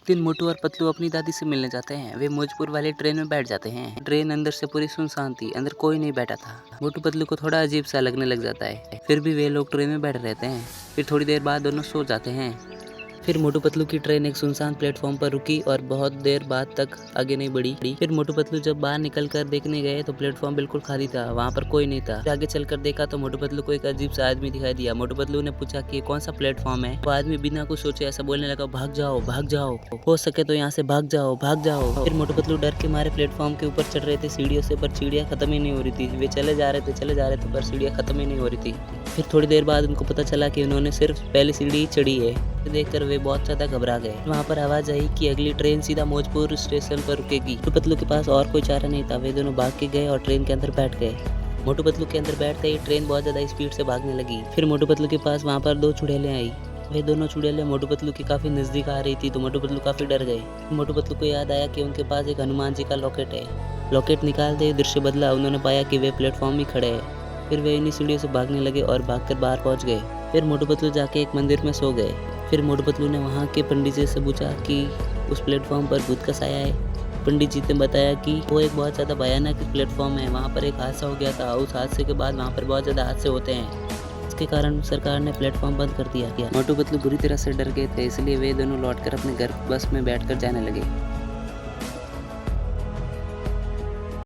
दिन मोटू और पतलू अपनी दादी से मिलने जाते हैं। वे मौजपुर वाली ट्रेन में बैठ जाते हैं। ट्रेन अंदर से पूरी सुनसान थी, अंदर कोई नहीं बैठा था। मोटू पतलू को थोड़ा अजीब सा लगने लग जाता है, फिर भी वे लोग ट्रेन में बैठे रहते हैं। फिर थोड़ी देर बाद दोनों सो जाते हैं। फिर मोटू पतलू की ट्रेन एक सुनसान प्लेटफॉर्म पर रुकी और बहुत देर बाद तक आगे नहीं बढ़ी। फिर मोटू पतलू जब बाहर निकल कर देखने गए तो प्लेटफॉर्म बिल्कुल खाली था, वहाँ पर कोई नहीं था। फिर आगे चलकर देखा तो मोटू पतलू को एक अजीब सा आदमी दिखाई दिया। मोटू पतलू ने पूछा कि कौन सा प्लेटफॉर्म है। वो आदमी बिना कुछ सोचे ऐसा बोलने लगा, भाग जाओ भाग जाओ, हो सके तो यहाँ से भाग जाओ भाग जाओ। फिर मोटू पतलू डर के मारे प्लेटफॉर्म के ऊपर चढ़ रहे थे सीढ़ियों से, पर सीढ़ियाँ खत्म ही नहीं हो रही थी। वे चले जा रहे थे पर सीढ़ियाँ खत्म ही नहीं हो रही थी। फिर थोड़ी देर बाद उनको पता चला कि उन्होंने सिर्फ पहली सीढ़ी चढ़ी है। देखकर वे बहुत ज्यादा घबरा गए। वहाँ पर आवाज आई कि अगली ट्रेन सीधा मौजपुर स्टेशन पर रुकेगी। मोटू पतलू के पास और कोई चारा नहीं था। वे दोनों भाग के गए और ट्रेन के अंदर बैठ गए। मोटू पतलू के अंदर बैठते ही ट्रेन बहुत ज्यादा स्पीड से भागने लगी। फिर मोटू पतलू के पास वहाँ पर दो चुड़ैलें आई। वे दोनों चुड़ैलें मोटू पतलू के काफी नजदीक आ रही थी तो मोटू पतलू काफी डर गए। मोटू पतलू को याद आया कि उनके पास एक हनुमान जी का लॉकेट है। लॉकेट निकालते ही दृश्य बदला। उन्होंने पाया कि वे प्लेटफॉर्म ही खड़े हैं। फिर वे इन्हीं सीढ़ियों से भागने लगे और भागकर बाहर पहुंच गए। फिर मोटू पतलू जाके एक मंदिर में सो गए। फिर मोटू पतलू ने वहाँ के पंडित जी से पूछा कि उस प्लेटफॉर्म पर भूत का साया है। पंडित जी ने बताया कि वो एक बहुत ज़्यादा भयानक प्लेटफॉर्म है, वहाँ पर एक हादसा हो गया था। उस हादसे के बाद वहाँ पर बहुत ज़्यादा हादसे होते हैं, इसके कारण सरकार ने प्लेटफॉर्म बंद कर दिया। मोटू पतलू बुरी तरह से डर गए थे, इसलिए वे दोनों लौटकर अपने घर बस में बैठकर जाने लगे।